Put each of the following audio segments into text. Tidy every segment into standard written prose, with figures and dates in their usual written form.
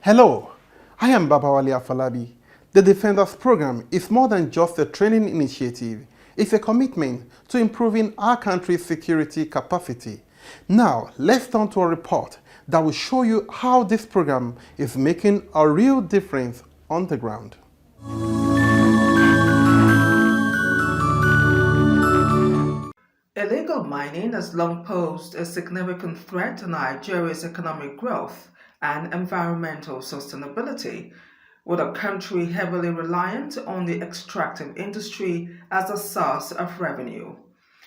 Hello, I am Babawali Afalabi. The Defenders Program is more than just a training initiative. It's a commitment to improving our country's security capacity. Now, let's turn to a report that will show you how this program is making a real difference on the ground. Illegal mining has long posed a significant threat to Nigeria's economic growth and environmental sustainability, with a country heavily reliant on the extractive industry as a source of revenue.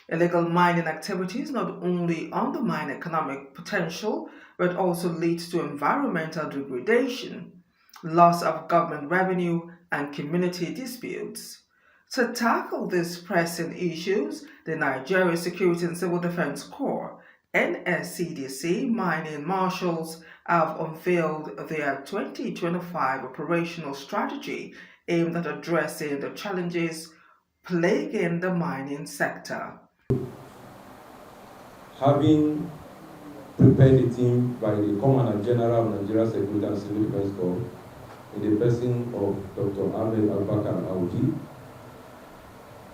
Illegal mining activities not only undermine economic potential but also lead to environmental degradation, loss of government revenue, and community disputes. To tackle these pressing issues, the Nigeria Security and Civil Defense Corps NSCDC mining marshals have unveiled their 2025 operational strategy aimed at addressing the challenges plaguing the mining sector. Having prepared a team by the Commander General of Nigeria Security and Civil Defense Corps in the person of Dr. Ahmed Abubakar Aoji,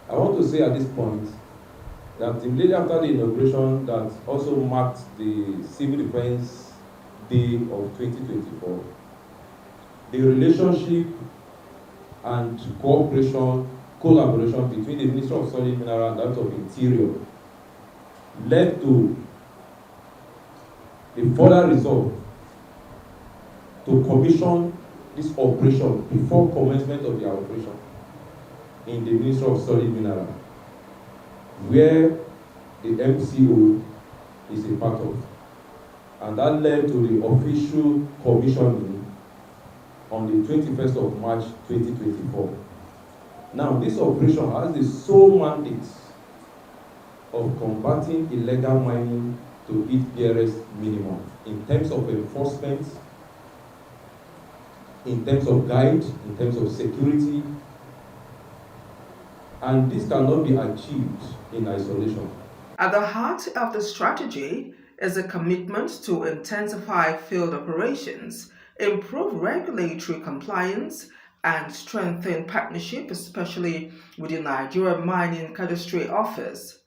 I want to say at this point that immediately after the inauguration that also marked the Civil Defense Day of 2024, the relationship and collaboration between the Ministry of Solid Mineral and that of Interior led to the further resolve to commission this operation before commencement of the operation in the Ministry of Solid Mineral, where the MCO is a part of. And that led to the official commissioning on the 21st of March 2024. Now, this operation has the sole mandate of combating illegal mining to its barest minimum in terms of enforcement, in terms of guide, in terms of security, and this cannot be achieved in isolation. At the heart of the strategy is a commitment to intensify field operations, improve regulatory compliance, and strengthen partnership, especially with the Nigeria Mining Cadastry Office.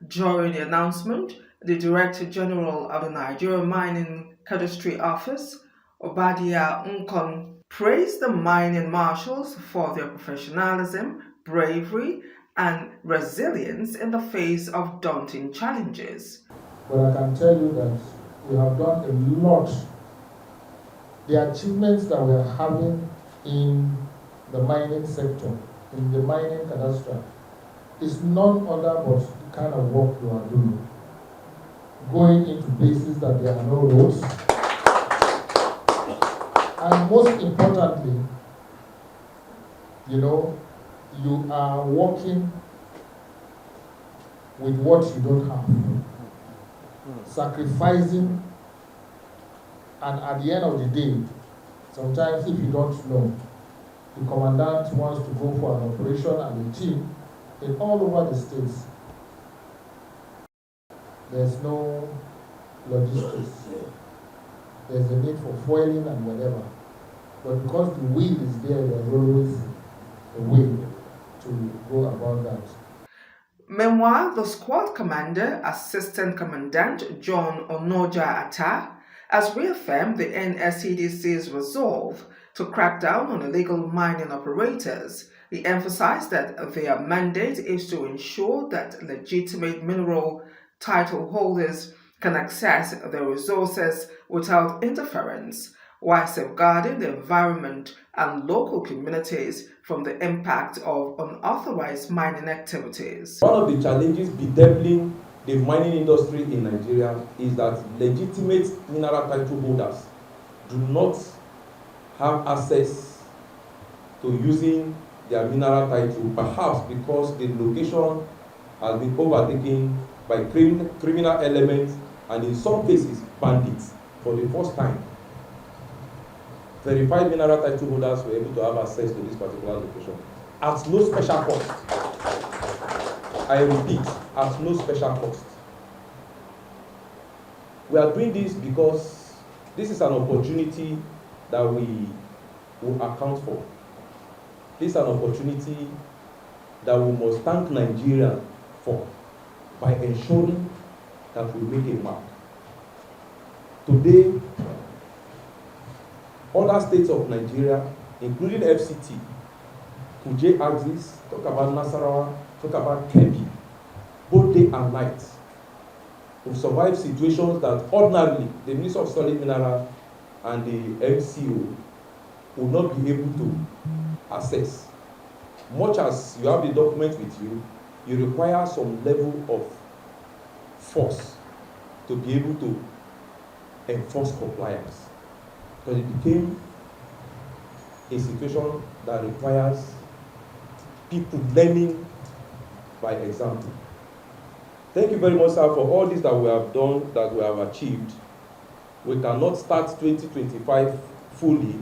During the announcement, the Director General of the Nigeria Mining Cadastry Office, Obadia Nkon, praised the mining marshals for their professionalism, bravery, and resilience in the face of daunting challenges. But I can tell you that we have done a lot. The achievements that we are having in the mining sector, in the mining cadastre, is none other but the kind of work we are doing. Going into places that there are no roads. And most importantly, you are working with what you don't have. Sacrificing, and at the end of the day, sometimes if you don't know, the commandant wants to go for an operation and a team in all over the states. There's no logistics. There's a need for foiling and whatever. But because the will is there, there's always a way to go about that. Meanwhile, the squad commander, Assistant Commandant John Onoja Atta, has reaffirmed the NSCDC's resolve to crack down on illegal mining operators. He emphasized that their mandate is to ensure that legitimate mineral title holders can access the resources without interference, while safeguarding the environment and local communities from the impact of unauthorized mining activities. One of the challenges bedeviling the mining industry in Nigeria is that legitimate mineral title holders do not have access to using their mineral title, perhaps because the location has been overtaken by criminal elements and in some cases bandits for the first time. Verified mineral title holders were able to have access to this particular location at no special cost. I repeat, at no special cost. We are doing this because this is an opportunity that we will account for. This is an opportunity that we must thank Nigeria for by ensuring that we make a mark. Today, other states of Nigeria, including FCT, Kuje axis, talk about Nasarawa, talk about Kebbi, both day and night. We've survived situations that ordinarily the Minister of Solid Mineral and the MCO would not be able to assess. Much as you have the document with you, you require some level of force to be able to enforce compliance. Because it became a situation that requires people learning by example. Thank you very much, sir, for all this that we have done, that we have achieved. We cannot start 2025 fully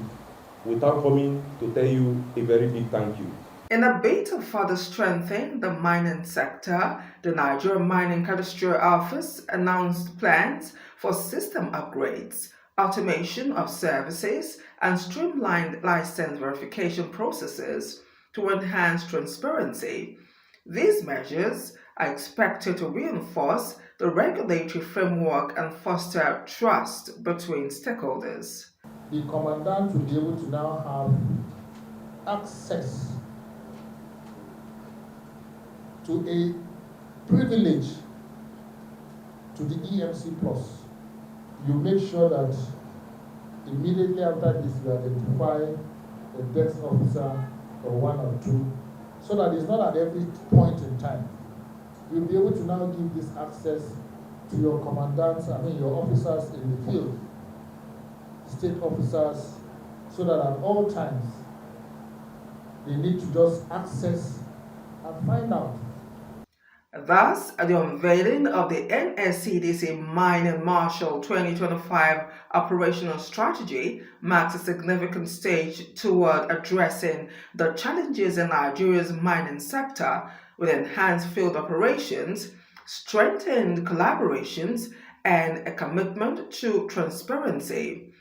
without coming to tell you a very big thank you. In a bid to further strengthen the mining sector, the Nigerian Mining Cadastral Office announced plans for system upgrades, automation of services, and streamlined license verification processes to enhance transparency. These measures are expected to reinforce the regulatory framework and foster trust between stakeholders. The commandant will be able to now have access to a privilege to the EMC Plus. You make sure that immediately after this you identify a desk officer or one or two, so that it's not at every point in time. You'll be able to now give this access to your commandants, your officers in the field, state officers, so that at all times they need to just access and find out. Thus, the unveiling of the NSCDC Mining Marshall 2025 operational strategy marks a significant stage toward addressing the challenges in Nigeria's mining sector with enhanced field operations, strengthened collaborations, and a commitment to transparency.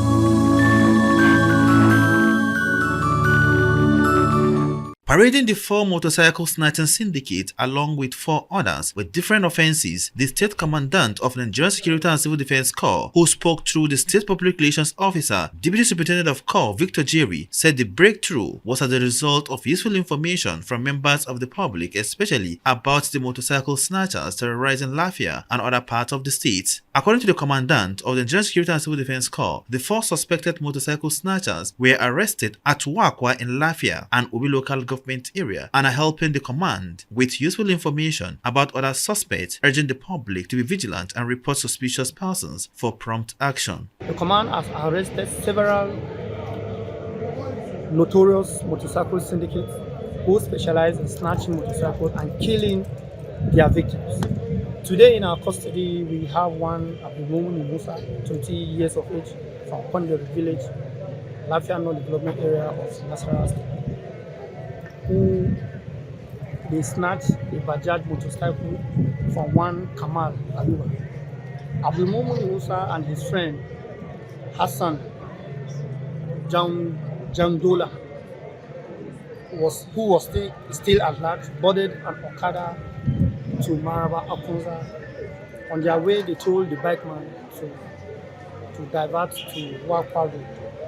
Parading the 4 motorcycle snatching syndicate along with 4 others with different offenses, the State Commandant of Nigerian Security and Civil Defense Corps, who spoke through the State Public Relations Officer, Deputy Superintendent of Corps Victor Jerry, said the breakthrough was as a result of useful information from members of the public, especially about the motorcycle snatchers terrorizing Lafia and other parts of the state. According to the Commandant of the Nigerian Security and Civil Defense Corps, the 4 suspected motorcycle snatchers were arrested at Wakwa in Lafia and Obi local government area and are helping the command with useful information about other suspects, urging the public to be vigilant and report suspicious persons for prompt action. The command has arrested several notorious motorcycle syndicates who specialize in snatching motorcycles and killing their victims. Today in our custody, we have one Abdulmumin Musa, 20 years of age, from Pondere village, Lafia North Development Area of Nasarawa State, who they snatched a Bajaj motorcycle from one Kamal Ayuba. Abdulmumin Musa and his friend Hassan Jamdola, who was still at large, boarded an Okada to Maraba Akunza. On their way, they told the bikeman to divert to Wakwa Road.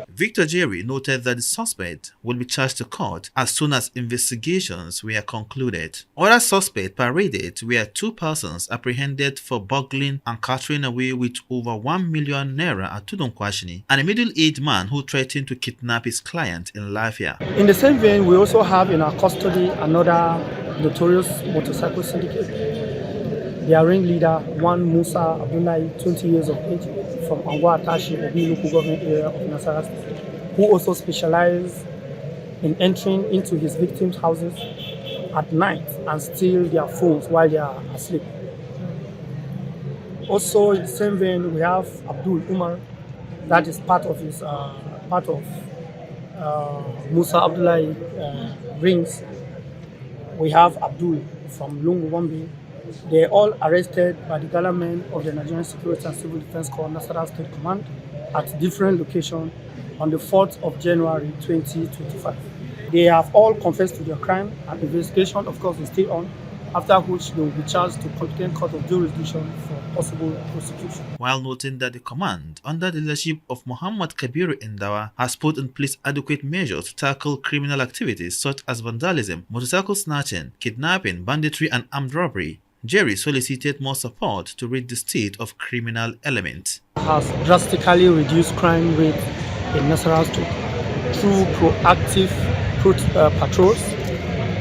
Victor Jerry noted that the suspect will be charged to court as soon as investigations were concluded. Other suspects paraded were 2 persons apprehended for burgling and carrying away with over 1 million naira at Tudunkwashini, and a middle-aged man who threatened to kidnap his client in Lafia. In the same vein, we also have in our custody another notorious motorcycle syndicate. Their ringleader, one Musa Abdullahi, 20 years of age, from Angwa Tashi, Obi local government area of Nasarawa State, who also specializes in entering into his victims' houses at night and steal their phones while they are asleep. Also, in the same vein, we have Abdul Umar, that is part of Musa Abdullahi rings. We have Abdul from Lungu Wambi. They are all arrested by the government of the Nigerian Security and Civil Defense Corps, Nasarawa State Command, at different locations on the 4th of January 2025. They have all confessed to their crime, and investigation, of course, is still on, after which they will be charged to competent court of jurisdiction for possible prosecution. While noting that the command, under the leadership of Muhammad Kabiru Indawa, has put in place adequate measures to tackle criminal activities such as vandalism, motorcycle snatching, kidnapping, banditry, and armed robbery, Jerry solicited more support to rid the state of criminal elements. Has drastically reduced crime rate in Nasarawa State through proactive patrols,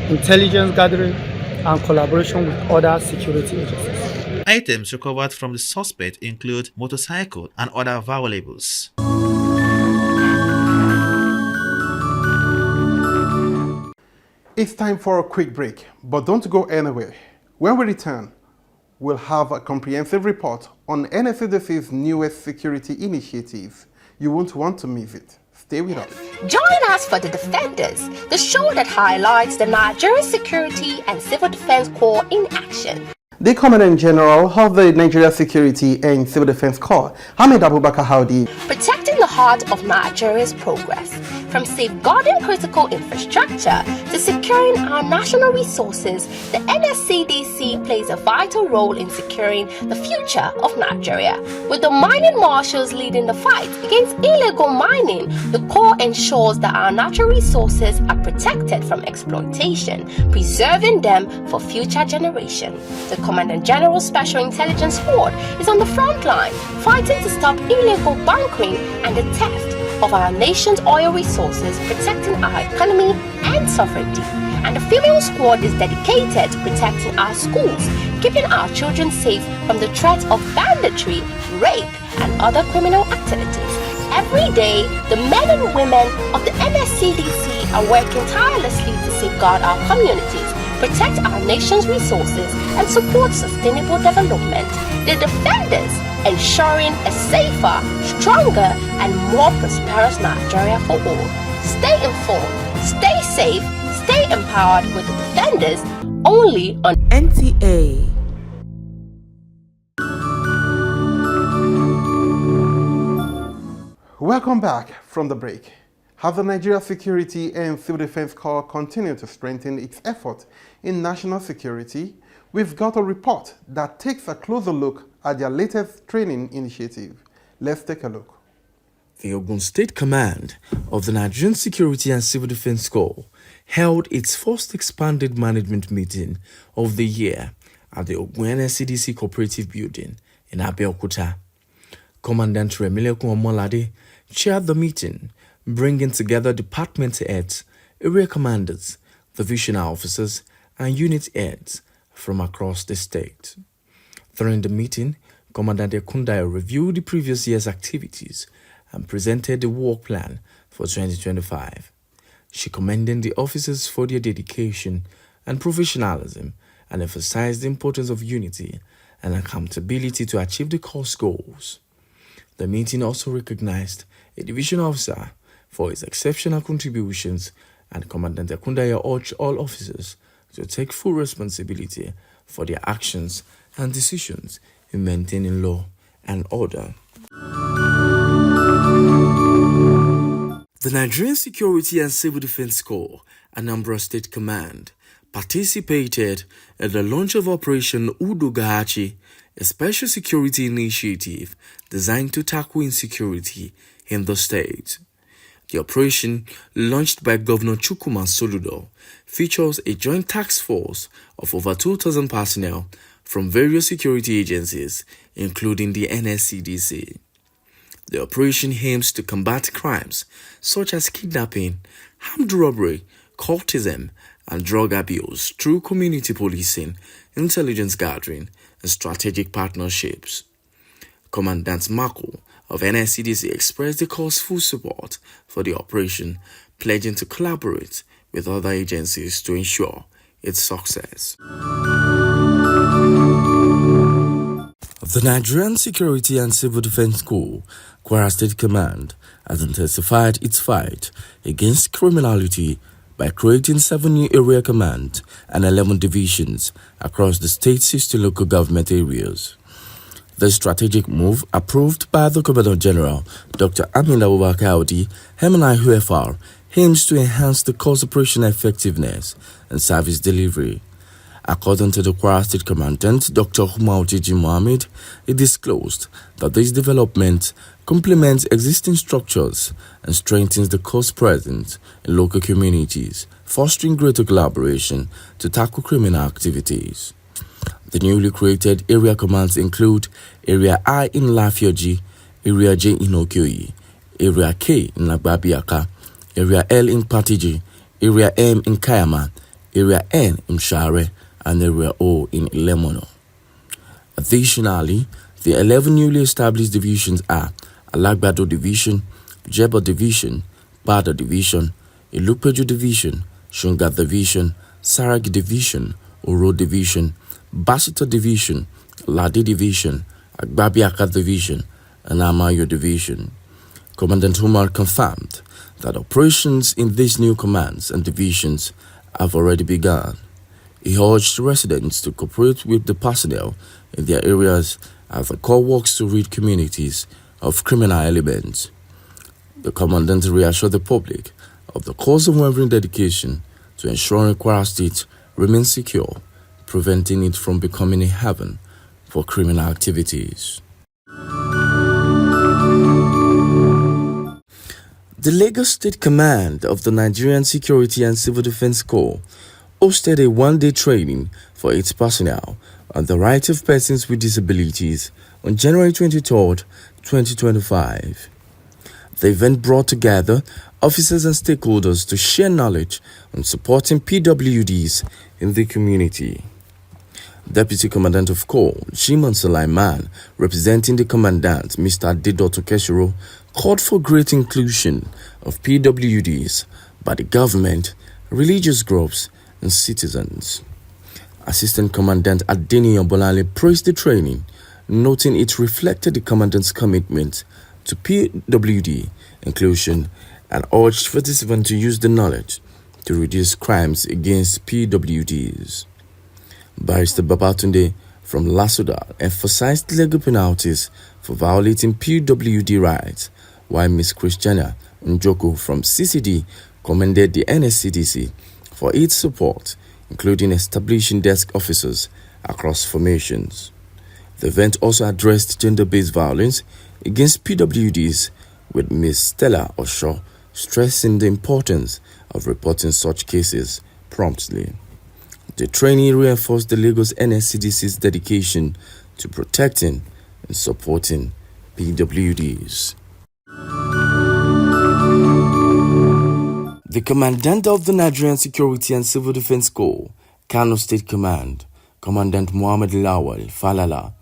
intelligence gathering, and collaboration with other security agencies. Items recovered from the suspect include motorcycle and other valuables. It's time for a quick break, but don't go anywhere. When we return, we'll have a comprehensive report on NSCDC's newest security initiative. You won't want to miss it. Stay with us. Join us for The Defenders, the show that highlights the Nigerian Security and Civil Defense Corps in action. The Commandant General of the Nigeria Security and Civil Defense Corps, Hamid Abubakar Howdy, Protecting the heart of Nigeria's progress, from safeguarding critical infrastructure to securing our national resources, the NSCDC plays a vital role in securing the future of Nigeria. With the mining marshals leading the fight against illegal mining, the Corps ensures that our natural resources are protected from exploitation, preserving them for future generations. The Commandant General Special Intelligence Squad is on the front line, fighting to stop illegal bunkering and the theft of our nation's oil resources, protecting our economy and sovereignty. And the female squad is dedicated to protecting our schools, keeping our children safe from the threat of banditry, rape, and other criminal activities. Every day, the men and women of the NSCDC are working tirelessly to safeguard our communities, protect our nation's resources, and support sustainable development. The Defenders, ensuring a safer, stronger, and more prosperous Nigeria for all. Stay informed, stay safe, stay empowered with the Defenders, only on NTA. Welcome back from the break. As the Nigeria Security and Civil Defense Corps continue to strengthen its effort in national security, we've got a report that takes a closer look at their latest training initiative. Let's take a look. The Ogun State Command of the Nigerian Security and Civil Defense Corps held its first expanded management meeting of the year at the Ogun NSCDC Cooperative Building in Abeokuta. Commandant Remilekun Omolade chaired the meeting, bringing together department heads, area commanders, divisional officers, and unit heads from across the state. During the meeting, Commandant Ekundai reviewed the previous year's activities and presented the work plan for 2025. She commended the officers for their dedication and professionalism and emphasized the importance of unity and accountability to achieve the Corps' goals. The meeting also recognized a division officer for his exceptional contributions, and Commandant Ekundai urged all officers to take full responsibility for their actions and decisions in maintaining law and order. The Nigerian Security and Civil Defense Corps, Anambra State Command, participated in the launch of Operation Udogahachi, a special security initiative designed to tackle insecurity in the state. The operation, launched by Governor Chukwuma Soludo, features a joint task force of over 2,000 personnel from various security agencies, including the NSCDC. The operation aims to combat crimes such as kidnapping, armed robbery, cultism, and drug abuse through community policing, intelligence gathering, and strategic partnerships. Commandant Marco of NSCDC expressed the Corps' full support for the operation, pledging to collaborate with other agencies to ensure its success. The Nigerian Security and Civil Defense Corps, Kwara State Command, has intensified its fight against criminality by creating 7 new area commands and 11 divisions across the state's 60 local government areas. The strategic move, approved by the Commandant General, Dr. Amina Kaudi, MNI UFR, aims to enhance the course operational effectiveness and service delivery. According to the Kwara State Commandant, Dr. Humautiji Mohammed, it disclosed that this development complements existing structures and strengthens the course presence in local communities, fostering greater collaboration to tackle criminal activities. The newly created area commands include Area I in Lafioji, Area J in Okioyi, Area K in Lagbabiaka, Area L in Patiji, Area M in Kayama, Area N in Share, and Area O in Lemono. Additionally, the 11 newly established divisions are Alagbado Division, Jebo Division, Bada Division, Ilupeju Division, Shunga Division, Saragi Division, Oro Division, Basito Division, Ladi Division, Agbabiaka Division, and Amayo Division. Commandant Umar confirmed that operations in these new commands and divisions have already begun. He urged residents to cooperate with the personnel in their areas as the corps works to rid communities of criminal elements. The commandant reassured the public of the corps' unwavering dedication to ensuring Kwara State remains secure, preventing it from becoming a haven for criminal activities. The Lagos State Command of the Nigerian Security and Civil Defense Corps hosted a one-day training for its personnel on the rights of persons with disabilities on January 23, 2025. The event brought together officers and stakeholders to share knowledge on supporting PWDs in the community. Deputy Commandant of Corps, Jimon Sulaiman, representing the Commandant, Mr. Didoto Keshiro, called for great inclusion of PWDs by the government, religious groups, and citizens. Assistant Commandant Adeni Obolale praised the training, noting it reflected the Commandant's commitment to PWD inclusion and urged participants to use the knowledge to reduce crimes against PWDs. Barrister Babatunde from Lasuda emphasized legal penalties for violating PWD rights, while Ms. Christiana Njoko from CCD commended the NSCDC for its support, including establishing desk officers across formations. The event also addressed gender-based violence against PWDs, with Ms. Stella Osho stressing the importance of reporting such cases promptly. The training reinforced the Lagos NSCDC's dedication to protecting and supporting PWDs. The Commandant of the Nigerian Security and Civil Defense Corps, Kano State Command, Commandant Mohammed Lawal Falala,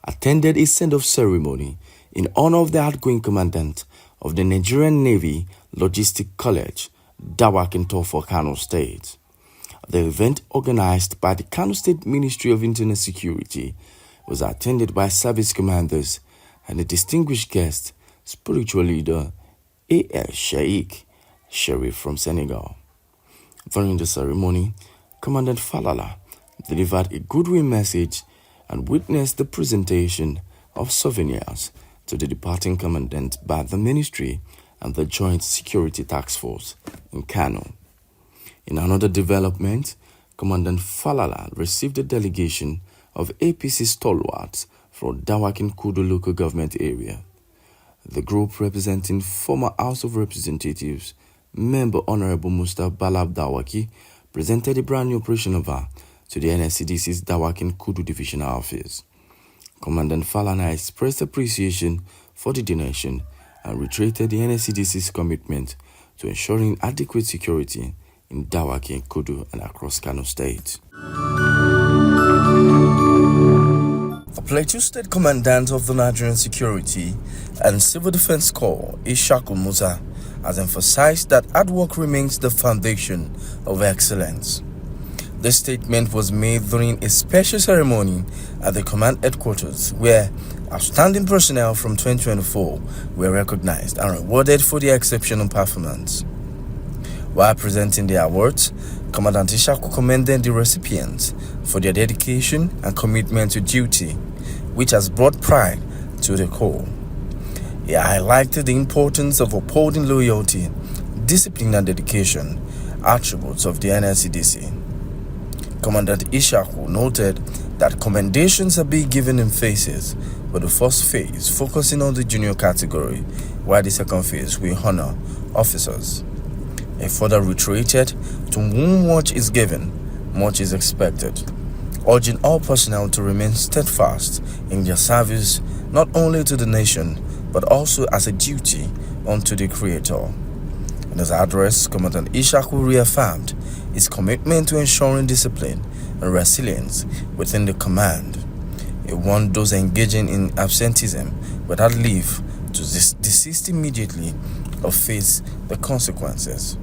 attended a send-off ceremony in honor of the outgoing Commandant of the Nigerian Navy Logistic College, Dawakin Tofo, Kano State. The event, organized by the Kano State Ministry of Internal Security, was attended by service commanders and a distinguished guest, spiritual leader A.L. Sheikh Sharif from Senegal. During the ceremony, Commandant Falala delivered a goodwill message and witnessed the presentation of souvenirs to the departing commandant by the ministry and the Joint Security Task Force in Kano. In another development, Commandant Falala received a delegation of APC stalwarts from Dawakin Kudu local government area. The group, representing former House of Representatives member Honorable Mustafa Balab Dawaki, presented a brand new operation van to the NSCDC's Dawakin Kudu Divisional Office. Commandant Falana expressed appreciation for the donation and reiterated the NSCDC's commitment to ensuring adequate security in Dawakin Kudu and across Kano State. The Plateau State Commandant of the Nigerian Security and Civil Defense Corps, Ishaku Musa, has emphasized that hard work remains the foundation of excellence. This statement was made during a special ceremony at the command headquarters, where outstanding personnel from 2024 were recognized and rewarded for their exceptional performance. While presenting the awards, Commandant Ishaku commended the recipients for their dedication and commitment to duty, which has brought pride to the Corps. He highlighted the importance of upholding loyalty, discipline and dedication, attributes of the NSCDC. Commandant Ishaku noted that commendations are being given in phases, with the first phase focusing on the junior category, while the second phase will honor officers. He further reiterated, to whom much is given, much is expected, urging all personnel to remain steadfast in their service not only to the nation, but also as a duty unto the Creator. In his address, Commandant Ishaku reaffirmed his commitment to ensuring discipline and resilience within the command. He warned those engaging in absenteeism without leave to desist immediately or face the consequences.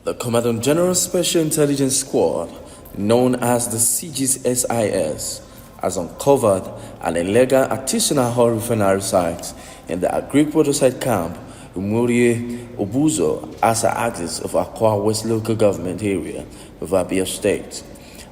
The Commandant General Special Intelligence Squad, known as the CGS-SIS, has uncovered an illegal artisanal oil refinery site in the Agric Waterside Camp in Murie, Obuzo, as the axis of Akwa West Local Government Area of Abia State.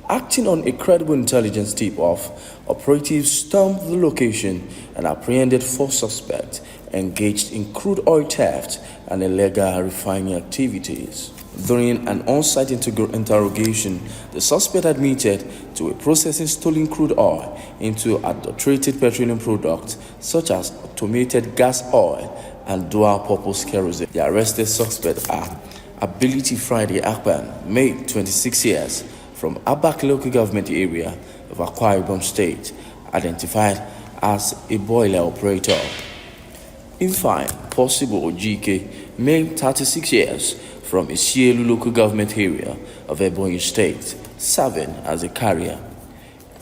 Acting on a credible intelligence tip-off, operatives stormed the location and apprehended 4 suspects engaged in crude oil theft and illegal refining activities. During an on-site interrogation, the suspect admitted to processing stolen crude oil into adulterated petroleum products such as automated gas oil and dual-purpose kerosene. The arrested suspects are Ability Friday Akpan, male 26 years, from Abak local government area of Akwa Ibom State, identified as a boiler operator. Infine, Possible Ojike, male 36 years, from Isielu local government area of Ebonyi State, serving as a carrier.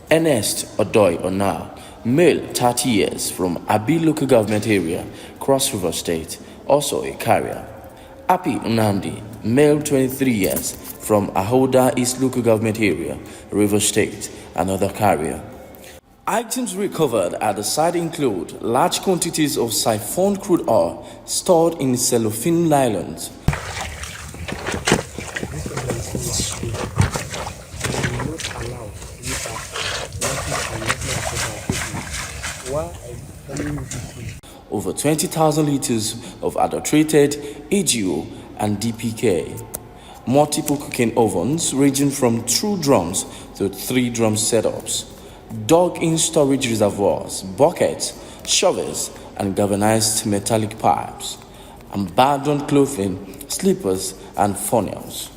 Ernest Odoy Ona, male 30 years, from Abi local government area, Cross River State, also a carrier. Api Unamdi, male 23 years, from Ahoda East local government area, River State, another carrier. Items recovered at the site include large quantities of siphoned crude oil stored in cellophane nylons. Over 20,000 liters of adulterated AGO and DPK. Multiple cooking ovens ranging from 2 drums to 3 drum setups. Dug-in storage reservoirs, buckets, shovels, and galvanized metallic pipes. Abandoned clothing, slippers, and funnels.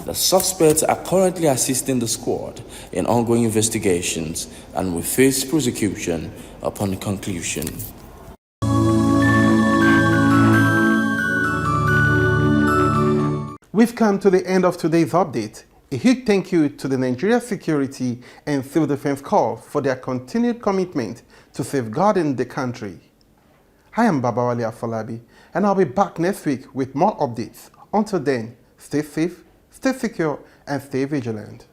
The suspects are currently assisting the squad in ongoing investigations and will face prosecution upon conclusion. We've come to the end of today's update. A huge thank you to the Nigeria Security and Civil Defense Corps for their continued commitment to safeguarding the country. I am Babawale Afolabi, and I'll be back next week with more updates. Until then, stay safe, stay secure, and stay vigilant.